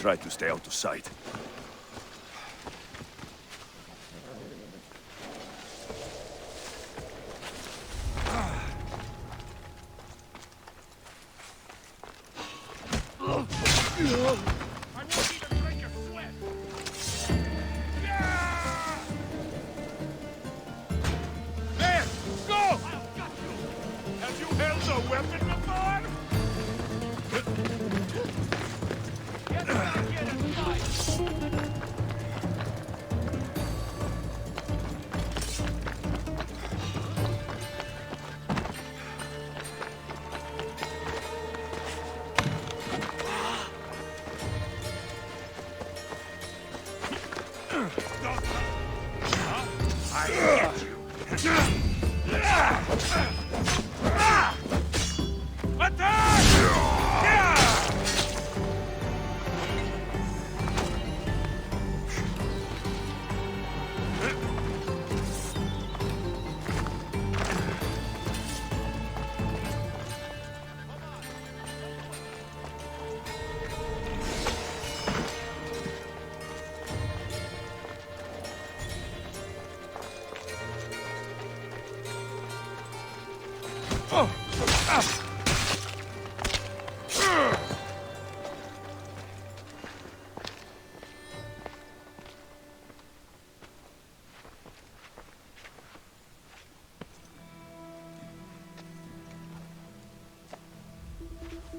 try to stay out of sight.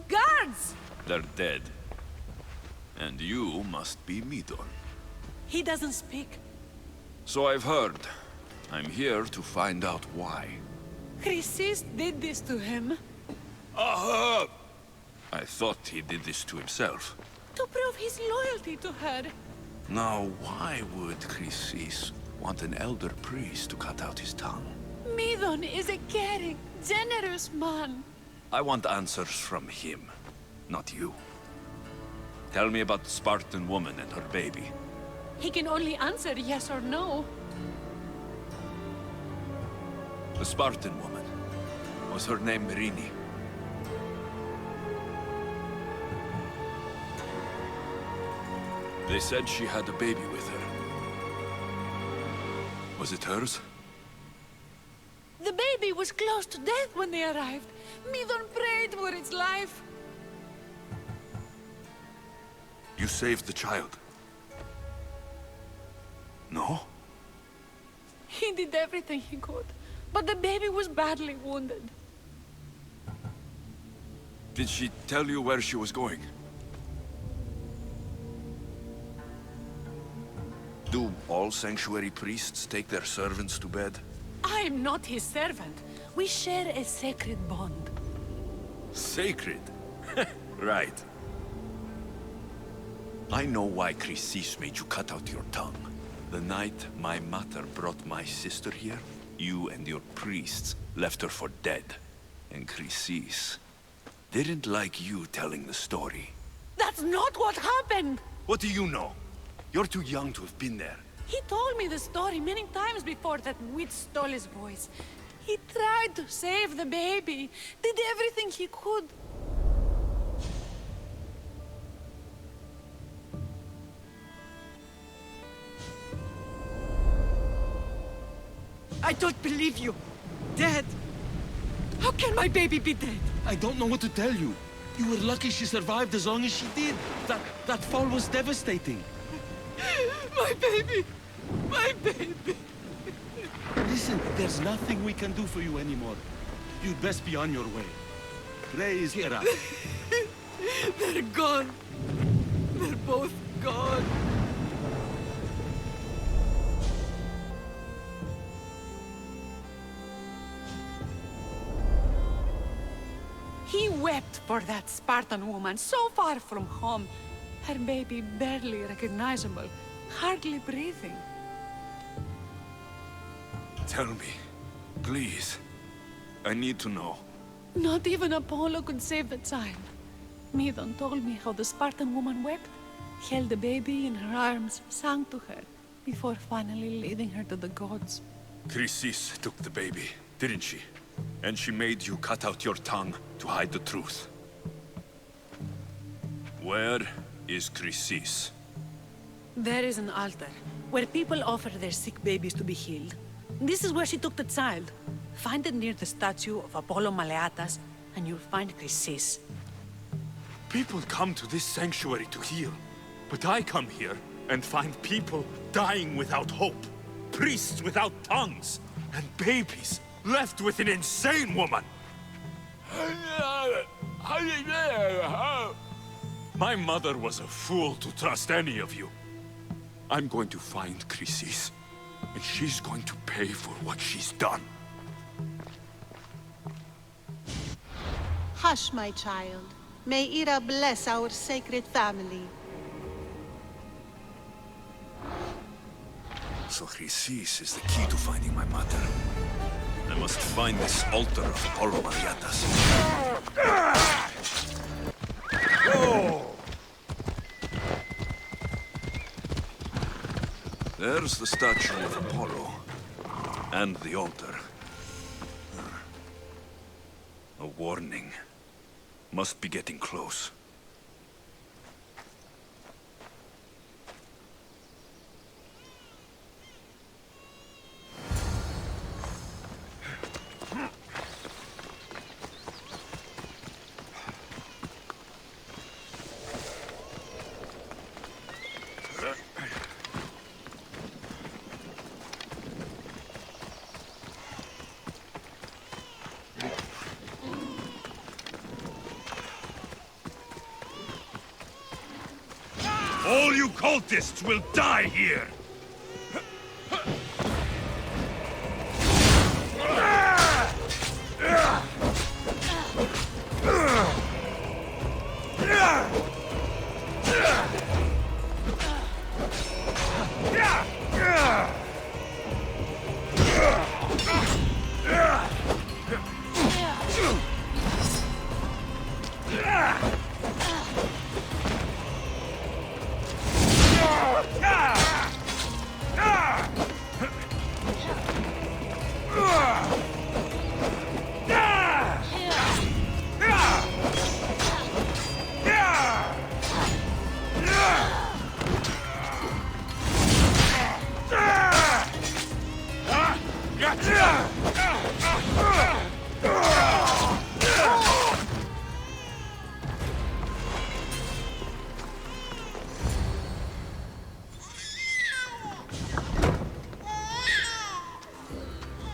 Guards! They're dead. And you must be Midon. He doesn't speak. So I've heard. I'm here to find out why. Chrysis did this to him. Aha! I thought he did this to himself. To prove his loyalty to her. Now, why would Chrysis want an elder priest to cut out his tongue? Midon is a caring, generous man. I want answers from him, not you. Tell me about the Spartan woman and her baby. He can only answer yes or no. The Spartan woman. Was her name Merini? They said she had a baby with her. Was it hers? The baby was close to death when they arrived. Midon prayed for its life. You saved the child. No? He did everything he could, but the baby was badly wounded. Did she tell you where she was going? Do all sanctuary priests take their servants to bed? I am not his servant. We share a sacred bond. Sacred? Right. I know why Chrysis made you cut out your tongue. The night my mother brought my sister here, you and your priests left her for dead. And Chrysis didn't like you telling the story. That's not what happened! What do you know? You're too young to have been there. He told me the story many times before that witch stole his voice. He tried to save the baby, did everything he could. I don't believe you. Dead. How can my baby be dead? I don't know what to tell you. You were lucky she survived as long as she did. That fall was devastating. My baby! My baby! Listen, there's nothing we can do for you anymore. You'd best be on your way. Praise Hera. They're gone. They're both gone. He wept for that Spartan woman so far from home. Her baby barely recognizable, hardly breathing. Tell me, please. I need to know. Not even Apollo could save the child. Midon told me how the Spartan woman wept, held the baby in her arms, sang to her, before finally leading her to the gods. Chrysis took the baby, didn't she? And she made you cut out your tongue to hide the truth. Where is Chrysis? There is an altar where people offer their sick babies to be healed. This is where she took the child. Find it near the statue of Apollo Maleatas, and you'll find Chrysis. People come to this sanctuary to heal, but I come here and find people dying without hope, priests without tongues, and babies left with an insane woman. My mother was a fool to trust any of you. I'm going to find Chrysis, and she's going to pay for what she's done. Hush, my child. May Ira bless our sacred family. So Chrysis is the key to finding my mother. I must find this altar of Apollo Mariatas. There's the statue of Apollo. And the altar. A warning. Must be getting close. All you cultists will die here!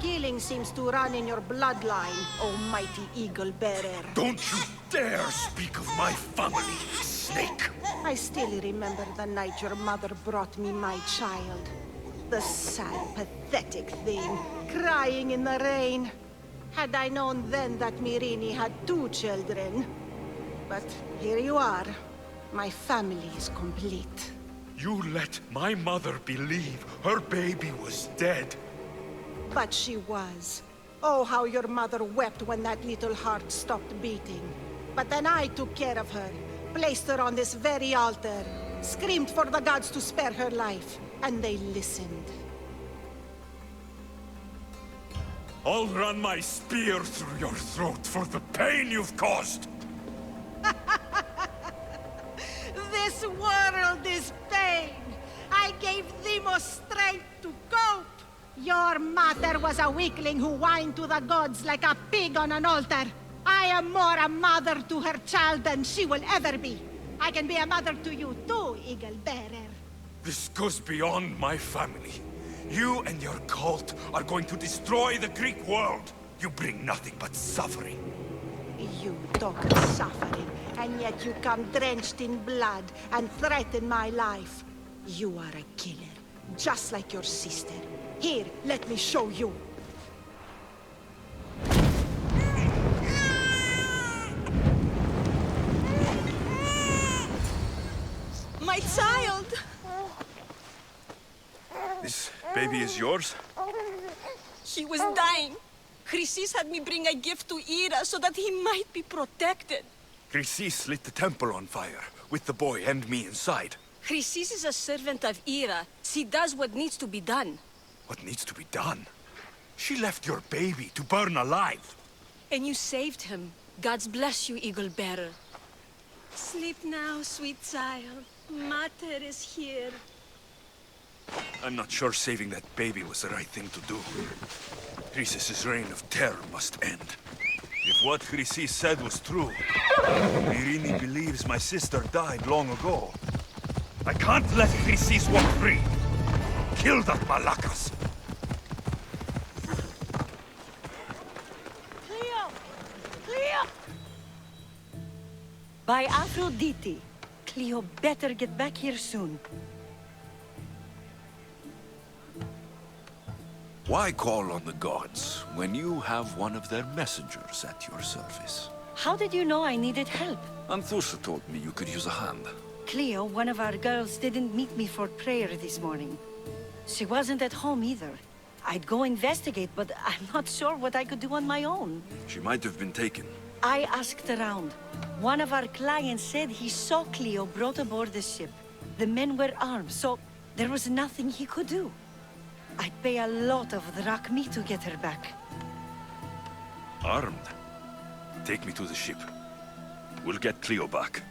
Killing seems to run in your bloodline, almighty eagle bearer. Don't you dare speak of my family, snake! I still remember the night your mother brought me my child. The sad, pathetic thing, crying in the rain. Had I known then that Myrini had 2 children. But here you are. My family is complete. You let my mother believe her baby was dead. But she was. Oh, how your mother wept when that little heart stopped beating. But then I took care of her, placed her on this very altar, screamed for the gods to spare her life, and they listened. I'll run my spear through your throat for the pain you've caused! This world is pain! I gave Demos strength to cope! Your mother was a weakling who whined to the gods like a pig on an altar. I am more a mother to her child than she will ever be. I can be a mother to you too, Eagle Bearer. This goes beyond my family. You and your cult are going to destroy the Greek world. You bring nothing but suffering. You talk of suffering, and yet you come drenched in blood and threaten my life. You are a killer, just like your sister. Here, let me show you. My child! This baby is yours? He was dying. Chrysis had me bring a gift to Ira so that he might be protected. Chrysis lit the temple on fire, with the boy and me inside. Chrysis is a servant of Ira. She does what needs to be done. What needs to be done? She left your baby to burn alive. And you saved him. Gods bless you, Eagle Bearer. Sleep now, sweet child. Mater is here. I'm not sure saving that baby was the right thing to do. Chrysis' reign of terror must end. If what Chrysis said was true, Irini believes my sister died long ago. I can't let Chrysis walk free. Kill that Malakas! Cleo! Cleo! By Aphrodite, Cleo better get back here soon. Why call on the gods when you have one of their messengers at your service? How did you know I needed help? Anthusa told me you could use a hand. Cleo, one of our girls, didn't meet me for prayer this morning. She wasn't at home either. I'd go investigate, but I'm not sure what I could do on my own. She might have been taken. I asked around. One of our clients said he saw Cleo brought aboard the ship. The men were armed, so there was nothing he could do. I'd pay a lot of drachmi to get her back. Armed? Take me to the ship. We'll get Cleo back.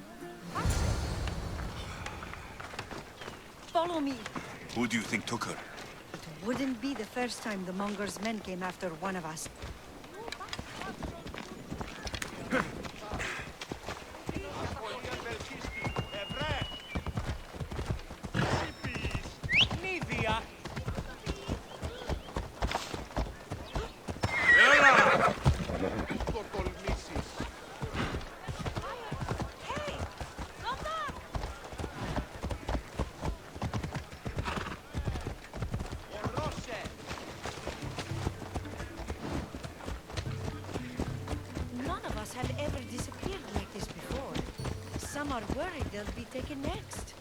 Follow me. Who do you think took her? It wouldn't be the first time the Monger's men came after one of us. Have ever disappeared like this before. Some are worried they'll be taken next.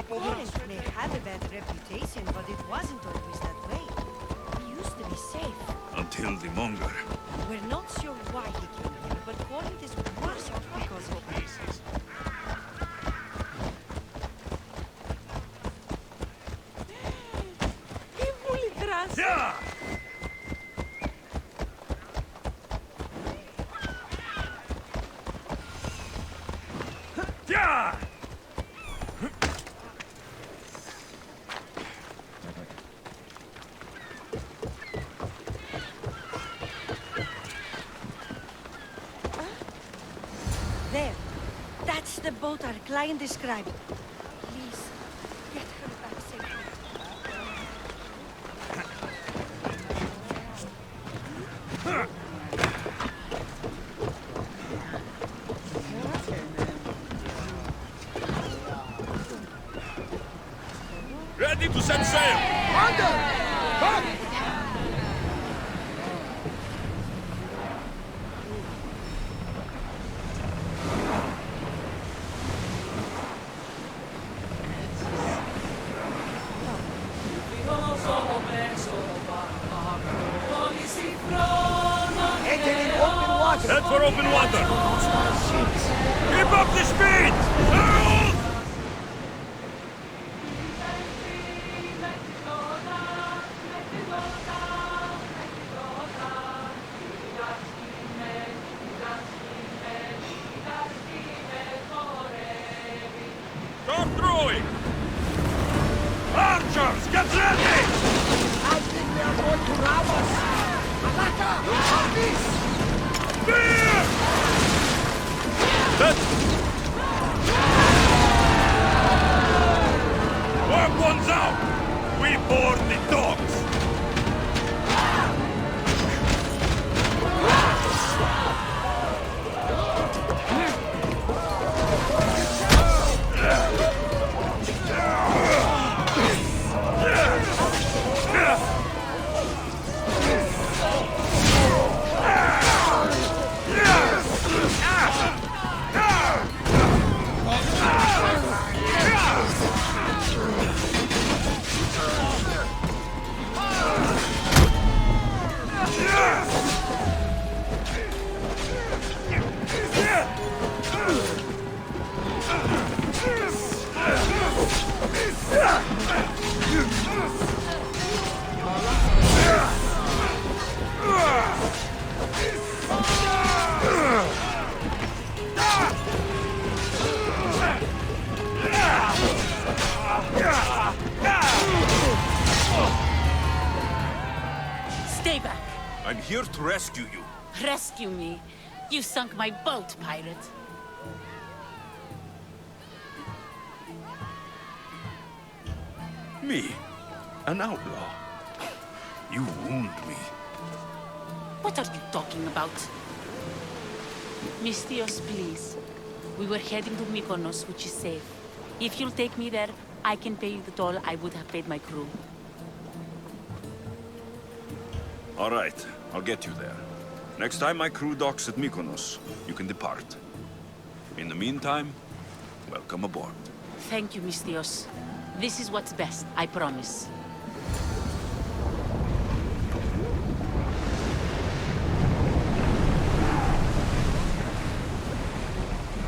Polish may have a bad reputation, but it wasn't always that way. We used to be safe. Until the Monger. We're not sure why he came here, but Corinth is worse off because of him. Yeah! Yeah! There. That's the boat our client described. Please, get her back safely. Ready to set sail! Monger! Back! Head for open water! Keep up the speed! Harold! Start throwing! Archers, get ready! I think they are going to rob us! Malaka! Please! Spear! Weapons out! We board the dogs! I'm here to rescue you. Rescue me. You sunk my boat, pirate. Me? An outlaw? You wound me. What are you talking about? Mistios, please. We were heading to Mykonos, which is safe. If you'll take me there, I can pay you the toll I would have paid my crew. All right, I'll get you there. Next time my crew docks at Mykonos, you can depart. In the meantime, welcome aboard. Thank you, Mistios. This is what's best, I promise.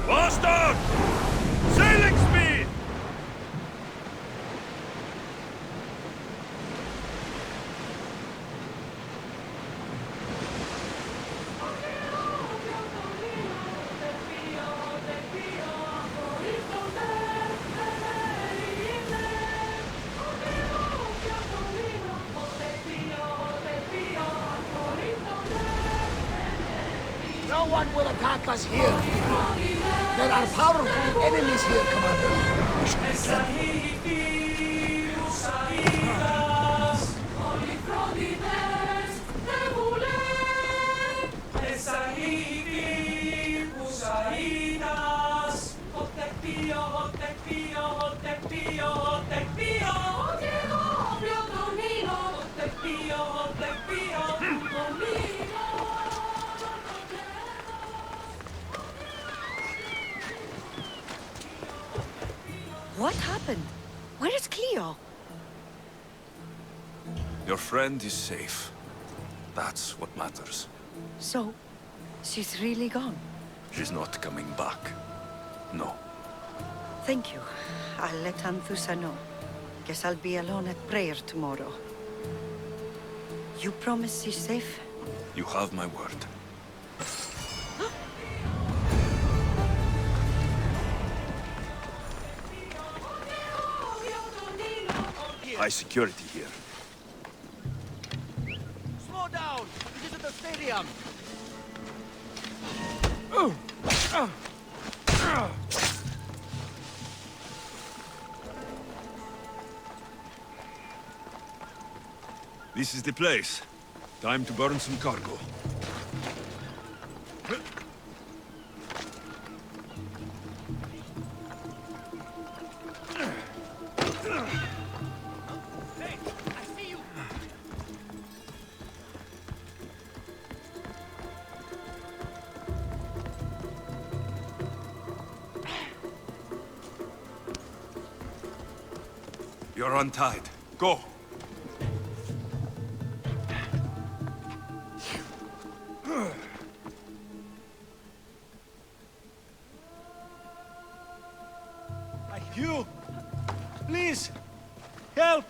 Boston! Sailing speed! No one will attack us here. There are powerful enemies here, Commander. We should be careful. What happened? Where is Cleo? Your friend is safe. That's what matters. So, she's really gone. She's not coming back. No. Thank you. I'll let Anthusa know. Guess I'll be alone at prayer tomorrow. You promise she's safe? You have my word. High security here. Slow down! This is the stadium! This is the place. Time to burn some cargo. You're untied. Go! You! Please! Help!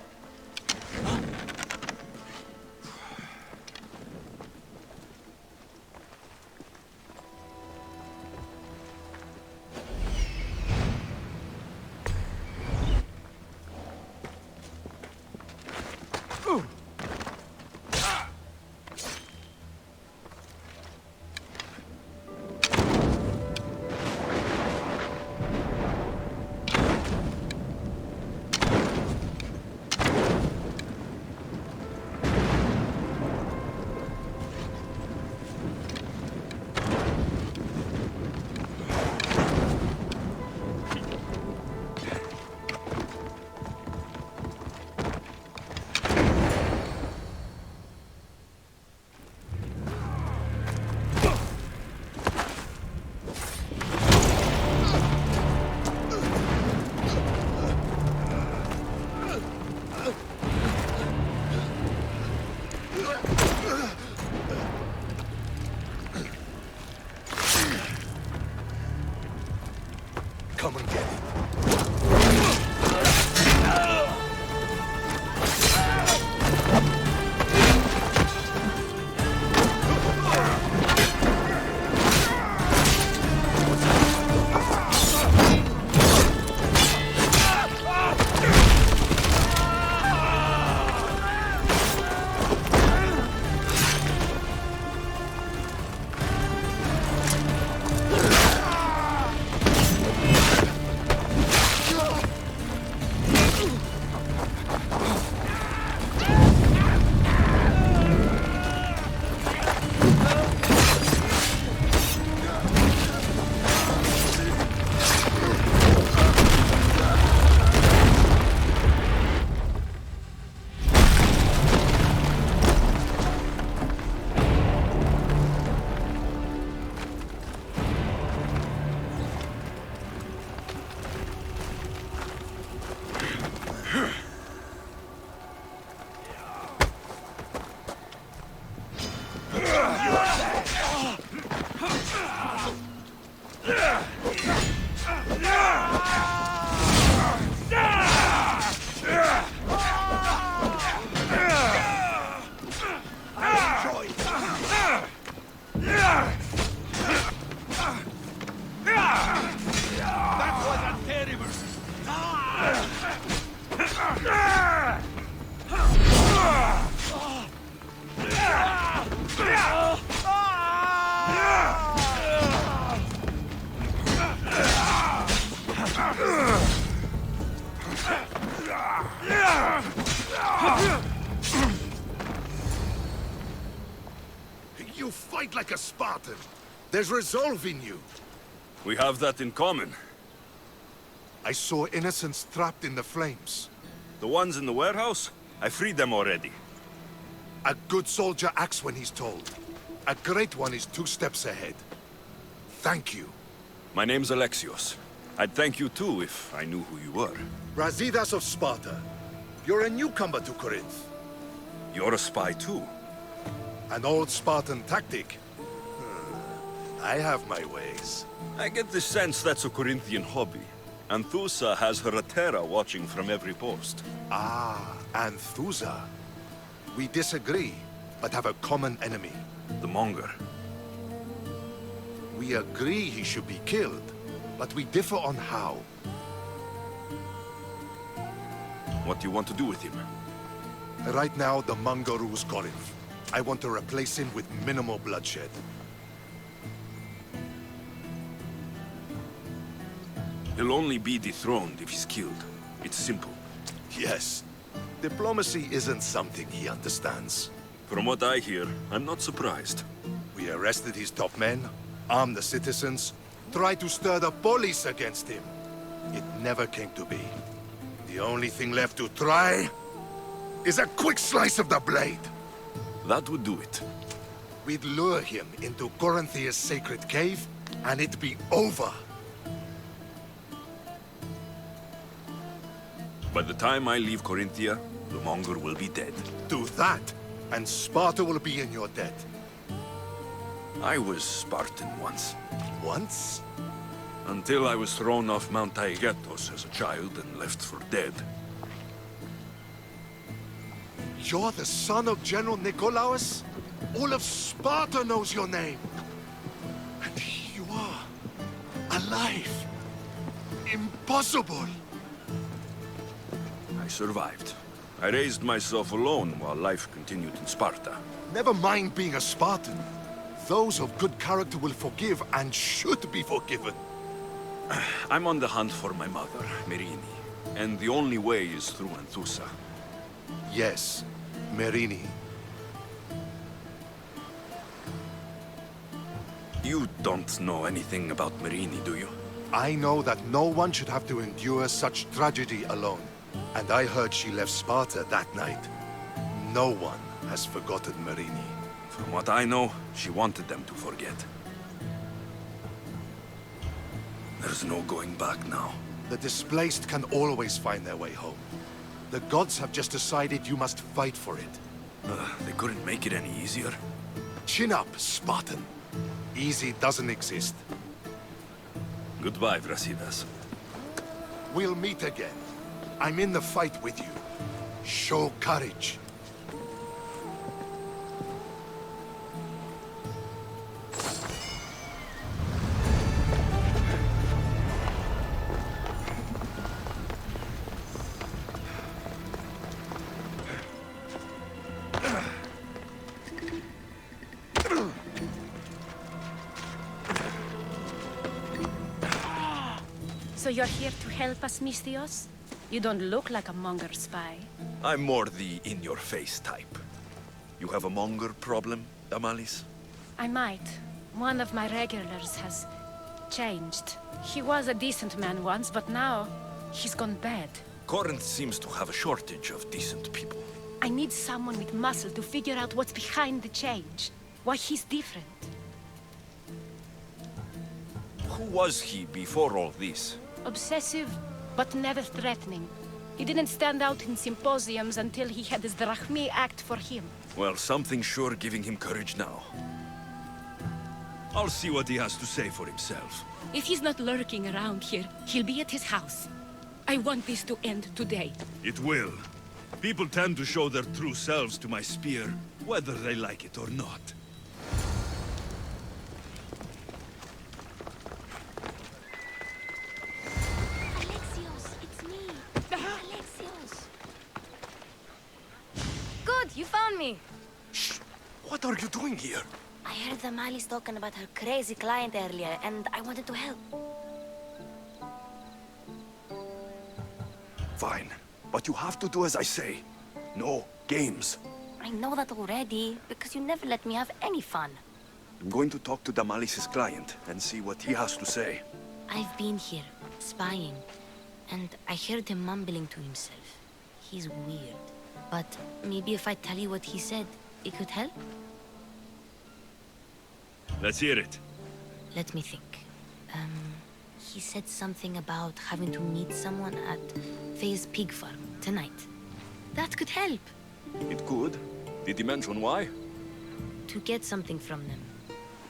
Come and get it. You fight like a Spartan. There's resolve in you. We have that in common. I saw innocents trapped in the flames. The ones in the warehouse? I freed them already. A good soldier acts when he's told. A great one is 2 steps ahead. Thank you. My name's Alexios. I'd thank you too if I knew who you were. Brasidas of Sparta. You're a newcomer to Corinth. You're a spy too. An old Spartan tactic. I have my ways. I get the sense that's a Corinthian hobby. Anthusa has her Atera watching from every post. Ah, Anthusa. We disagree, but have a common enemy. The Monger. We agree he should be killed, but we differ on how. What do you want to do with him? Right now, the Monger rules Corinth. I want to replace him with minimal bloodshed. He'll only be dethroned if he's killed. It's simple. Yes. Diplomacy isn't something he understands. From what I hear, I'm not surprised. We arrested his top men, armed the citizens, tried to stir the police against him. It never came to be. The only thing left to try is a quick slice of the blade. That would do it. We'd lure him into Corinthia's sacred cave, and it'd be over. By the time I leave Corinthia, the Monger will be dead. Do that, and Sparta will be in your debt. I was Spartan once. Once? Until I was thrown off Mount Taygetos as a child and left for dead. You're the son of General Nikolaos? All of Sparta knows your name. And you are alive. Impossible. I survived. I raised myself alone while life continued in Sparta. Never mind being a Spartan. Those of good character will forgive and should be forgiven. I'm on the hunt for my mother, Merini. And the only way is through Anthusa. Yes, Merini. You don't know anything about Merini, do you? I know that no one should have to endure such tragedy alone. And I heard she left Sparta that night. No one has forgotten Merini. From what I know, she wanted them to forget. There's no going back now. The displaced can always find their way home. The gods have just decided you must fight for it. They couldn't make it any easier. Chin up, Spartan. Easy doesn't exist. Goodbye, Brasidas. We'll meet again. I'm in the fight with you. Show courage. So you're here to help us, Misthios? You don't look like a Monger spy. I'm more the in-your-face type. You have a Monger problem, Damalis? I might. One of my regulars has changed. He was a decent man once, but now he's gone bad. Corinth seems to have a shortage of decent people. I need someone with muscle to figure out what's behind the change. Why he's different. Who was he before all this? Obsessive, but never threatening. He didn't stand out in symposiums until he had his Drachmi act for him. Well, something's sure giving him courage now. I'll see what he has to say for himself. If he's not lurking around here, he'll be at his house. I want this to end today. It will. People tend to show their true selves to my spear, whether they like it or not. Alexios, it's me. Alexios. Good, you found me. Shh! What are you doing here? I heard the Mali's talking about her crazy client earlier, and I wanted to help. Fine, but you have to do as I say. No games. I know that already, because you never let me have any fun. I'm going to talk to Damalis's client and see what he has to say. I've been here, spying, and I heard him mumbling to himself. He's weird. But maybe if I tell you what he said, it could help? Let's hear it. Let me think. He said something about having to meet someone at Faye's pig farm tonight. That could help. It could. Did he mention why? To get something from them.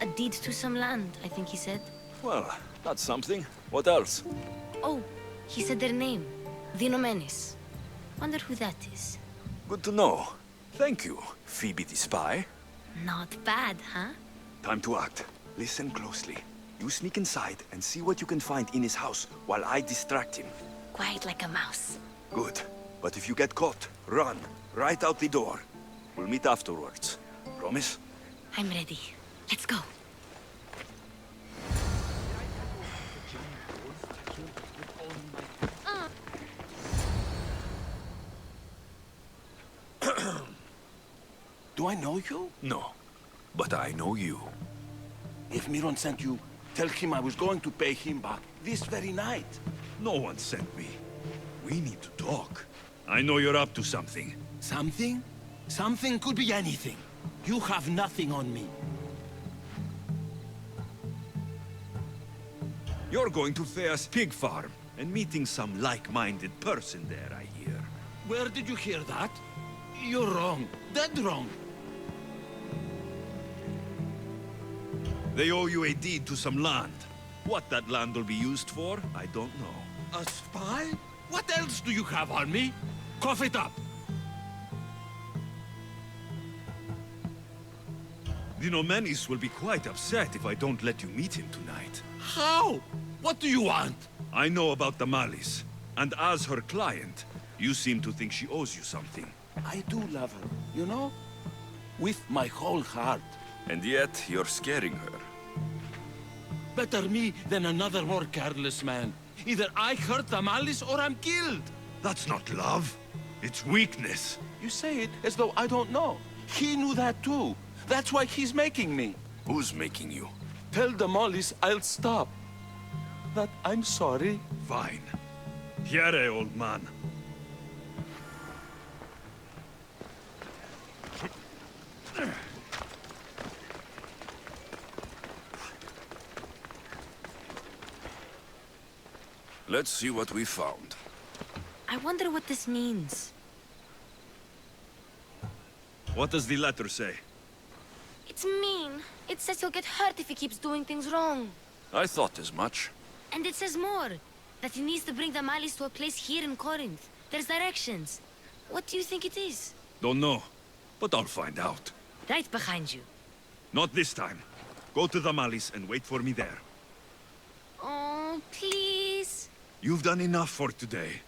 A deed to some land, I think he said. Well, that's something. What else? Oh, he said their name. The Nomenis. Wonder who that is. Good to know. Thank you, Phoebe the spy. Not bad, huh? Time to act. Listen closely. You sneak inside and see what you can find in his house while I distract him. Quiet like a mouse. Good. But if you get caught, run. Right out the door. We'll meet afterwards. Promise? I'm ready. Let's go. Do I know you? No. But I know you. If Miron sent you, tell him I was going to pay him back this very night. No one sent me. We need to talk. I know you're up to something. Something? Something could be anything. You have nothing on me. You're going to Thea's pig farm and meeting some like-minded person there, I hear. Where did you hear that? You're wrong. Dead wrong. They owe you a deed to some land. What that land will be used for, I don't know. A spy? What else do you have on me? Cough it up. The Nomenis will be quite upset if I don't let you meet him tonight. How? What do you want? I know about the Malis, and as her client, you seem to think she owes you something. I do love her, you know? With my whole heart. And yet, you're scaring her. Better me than another more careless man. Either I hurt the Malice or I'm killed. That's not love. It's weakness. You say it as though I don't know. He knew that too. That's why he's making me. Who's making you? Tell the Mollies I'll stop. That I'm sorry. Fine. Here, old man. Let's see what we found. I wonder what this means. What does the letter say? It's mean. It says he'll get hurt if he keeps doing things wrong. I thought as much. And it says more. That he needs to bring the Malice to a place here in Corinth. There's directions. What do you think it is? Don't know, but I'll find out. Right behind you. Not this time. Go to the Malis and wait for me there. Oh, please. You've done enough for today.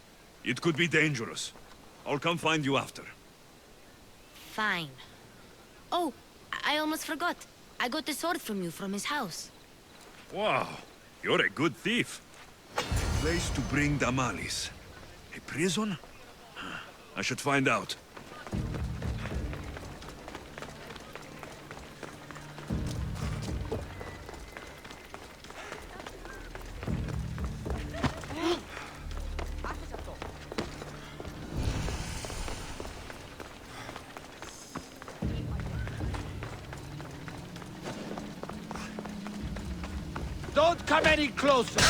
It could be dangerous. I'll come find you after. Fine. Oh, I almost forgot. I got the sword from you from his house. Wow, you're a good thief. A place to bring the Malis. A prison? I should find out. Don't come any closer!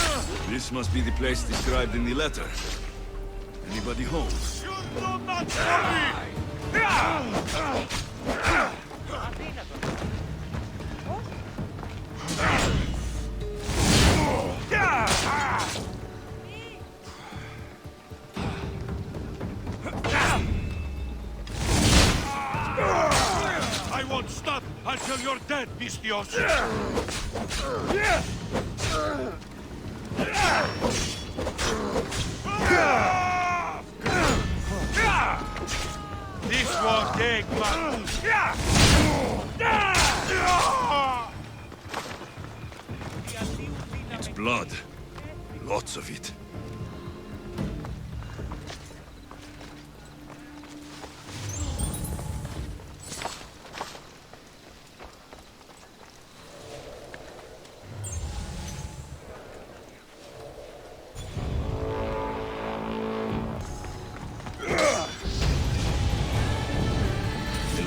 This must be the place described in the letter. Anybody home? Estios! This won't take much. It's blood. Lots of it.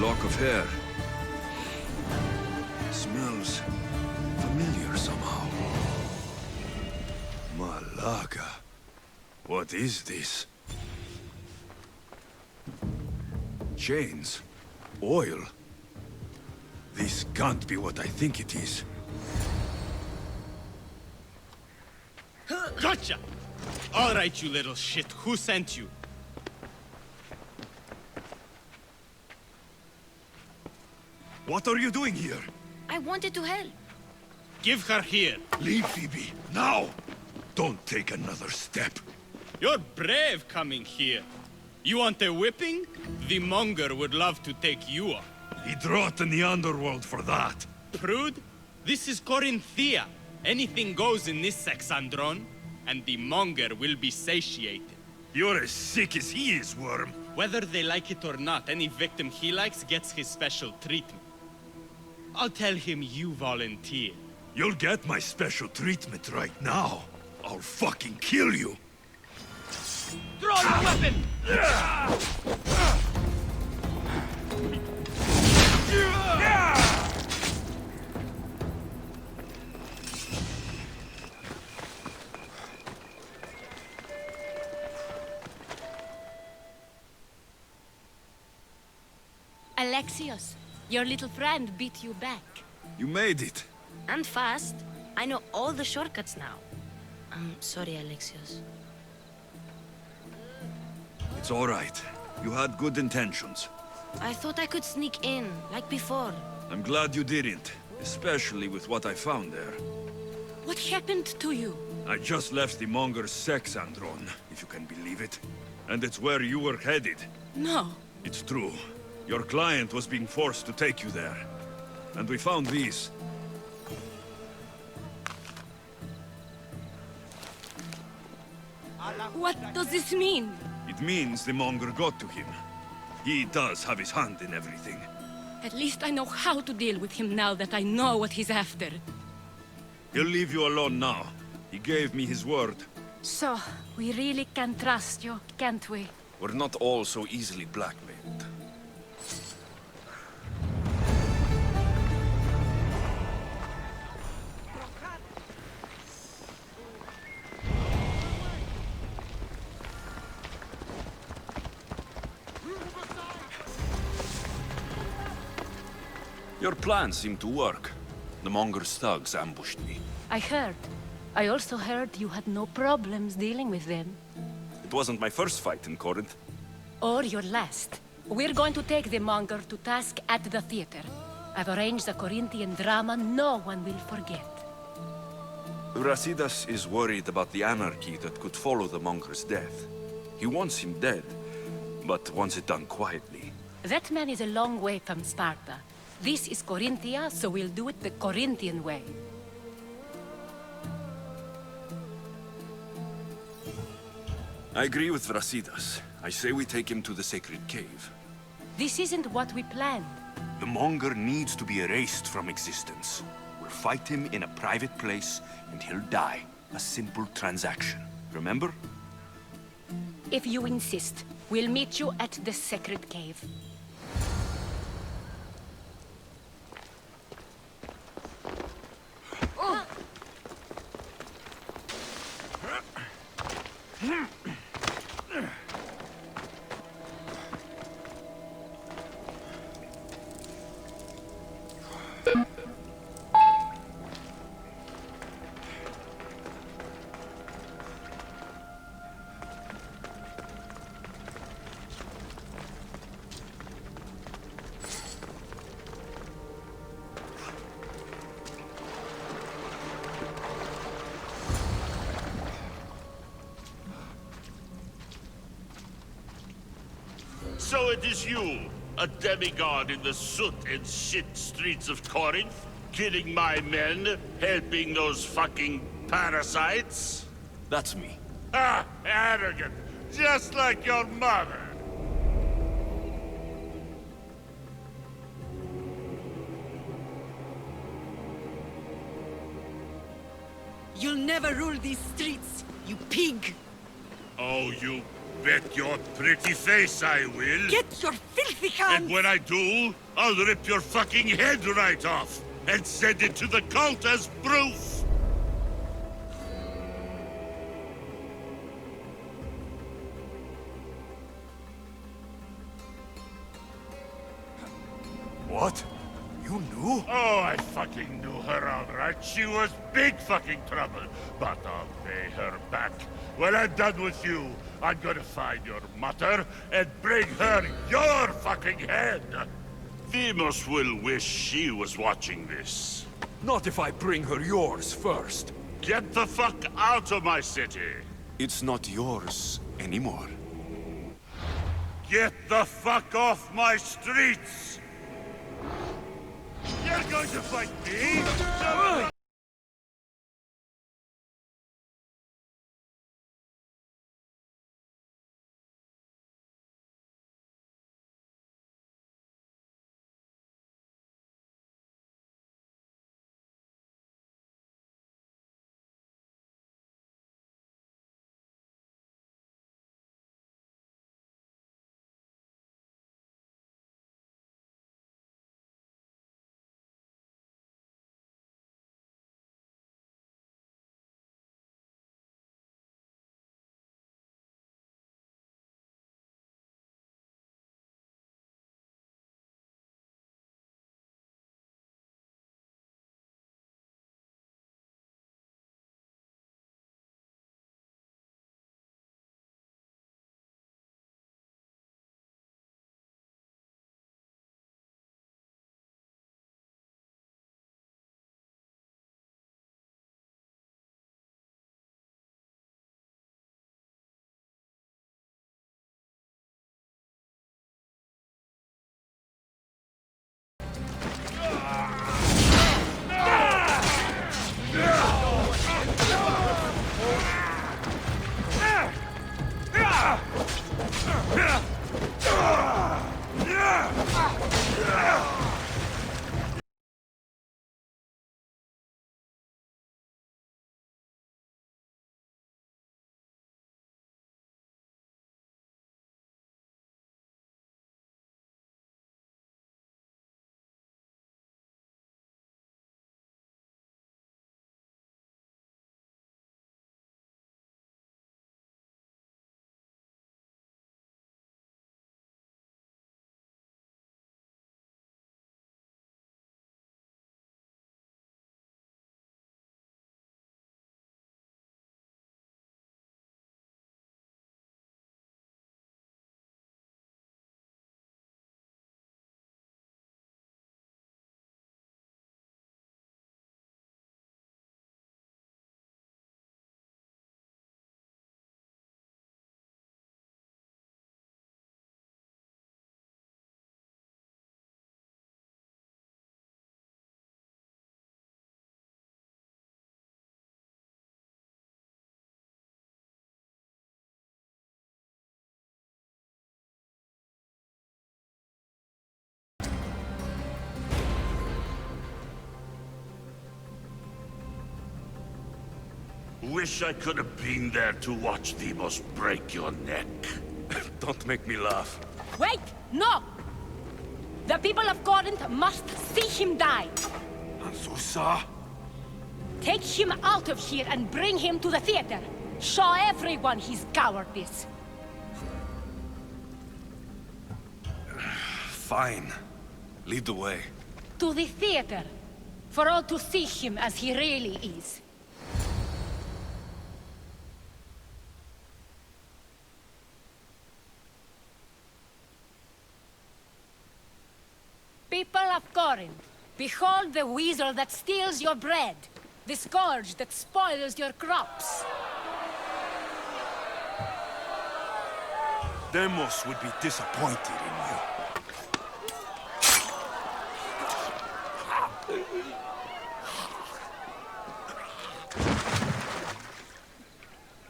Lock of hair. Smells familiar somehow. Malaga. What is this? Chains? Oil? This can't be what I think it is. Gotcha! All right, you little shit. Who sent you? What are you doing here? I wanted to help. Give her here. Leave, Phoebe, now! Don't take another step. You're brave coming here. You want a whipping? The Monger would love to take you on. He'd rot in the underworld for that. Prude, this is Corinthia. Anything goes in this Sexandron, and the Monger will be satiated. You're as sick as he is, Worm. Whether they like it or not, any victim he likes gets his special treatment. I'll tell him you volunteer. You'll get my special treatment right now. I'll fucking kill you. Throw your weapon! Alexios, your little friend beat you back. You made it. And fast. I know all the shortcuts now. I'm sorry, Alexios. It's all right. You had good intentions. I thought I could sneak in, like before. I'm glad you didn't, especially with what I found there. What happened to you? I just left the Monger's Sexandron, if you can believe it. And it's where you were headed. No. It's true. Your client was being forced to take you there. And we found these. What does this mean? It means the Monger got to him. He does have his hand in everything. At least I know how to deal with him now that I know what he's after. He'll leave you alone now. He gave me his word. So, we really can trust you, can't we? We're not all so easily blackmailed. Your plan seemed to work. The Monger's thugs ambushed me. I heard. I also heard you had no problems dealing with them. It wasn't my first fight in Corinth. Or your last. We're going to take the Monger to task at the theater. I've arranged a Corinthian drama no one will forget. Brasidas is worried about the anarchy that could follow the Monger's death. He wants him dead, but wants it done quietly. That man is a long way from Sparta. This is Corinthia, so we'll do it the Corinthian way. I agree with Brasidas. I say we take him to the sacred cave. This isn't what we planned. The Monger needs to be erased from existence. We'll fight him in a private place, and he'll die. A simple transaction. Remember? If you insist, we'll meet you at the sacred cave. So it is you, a demigod in the soot and shit streets of Corinth, killing my men, helping those fucking parasites? That's me. Ah, arrogant, just like your mother. You'll never rule these streets, you pig! Oh, you bet your pretty face I will. Get your filthy hands! And when I do, I'll rip your fucking head right off and send it to the cult as proof. What? You knew? Oh, I fucking knew her all right. She was big fucking trouble. But I'll pay her back. When I'm done with you, I'm gonna find your mother and bring her your fucking head. Demos will wish she was watching this. Not if I bring her yours first. Get the fuck out of my city. It's not yours anymore. Get the fuck off my streets! You're going to fight me? Wish I could have been there to watch Demos break your neck. Don't make me laugh. Wait! No! The people of Corinth must see him die. Anthusa? Take him out of here and bring him to the theater. Show everyone his cowardice. Fine. Lead the way. To the theater. For all to see him as he really is. People of Corinth, behold the weasel that steals your bread, the scourge that spoils your crops. Demos would be disappointed in you.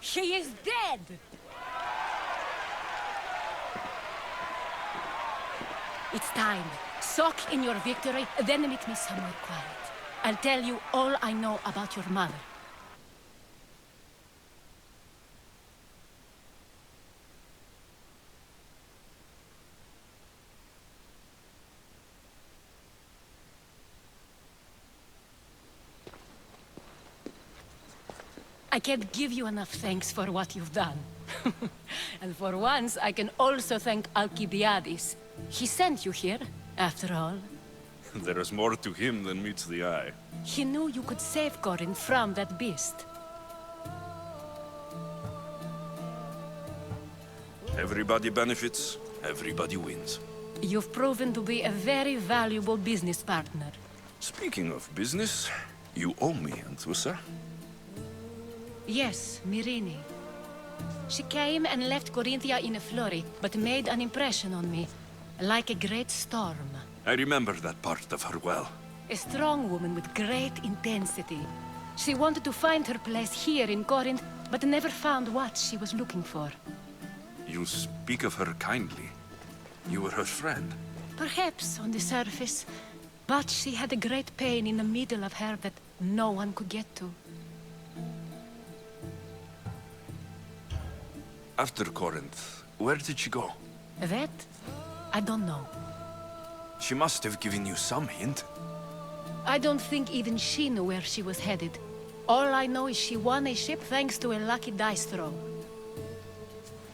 She is dead! It's time. Soak in your victory, then meet me somewhere quiet. I'll tell you all I know about your mother. I can't give you enough thanks for what you've done. And for once, I can also thank Alcibiades. He sent you here, after all. There is more to him than meets the eye. He knew you could save Corinth from that beast. Everybody benefits, everybody wins. You've proven to be a very valuable business partner. Speaking of business, you owe me, Anthusa. Yes, Myrine. She came and left Corinthia in a flurry, but made an impression on me, like a great storm. I remember that part of her well. A strong woman with great intensity. She wanted to find her place here in Corinth, but never found what she was looking for. You speak of her kindly. You were her friend. Perhaps on the surface, but she had a great pain in the middle of her that no one could get to. After Corinth, where did she go? That? I don't know. She must have given you some hint. I don't think even she knew where she was headed. All I know is she won a ship thanks to a lucky dice throw.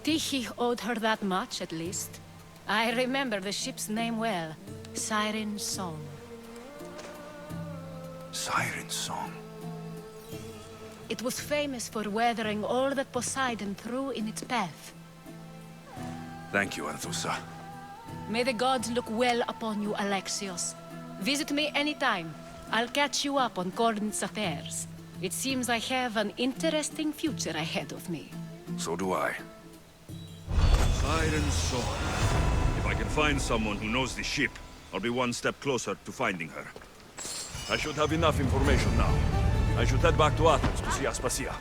Tyche owed her that much, at least. I remember the ship's name well. Siren Song. Siren Song. It was famous for weathering all that Poseidon threw in its path. Thank you, Anthusa. May the gods look well upon you, Alexios. Visit me anytime. I'll catch you up on Corinth's affairs. It seems I have an interesting future ahead of me. So do I. Siren Song. If I can find someone who knows the ship, I'll be one step closer to finding her. I should have enough information now. I should head back to Athens to see Aspasia.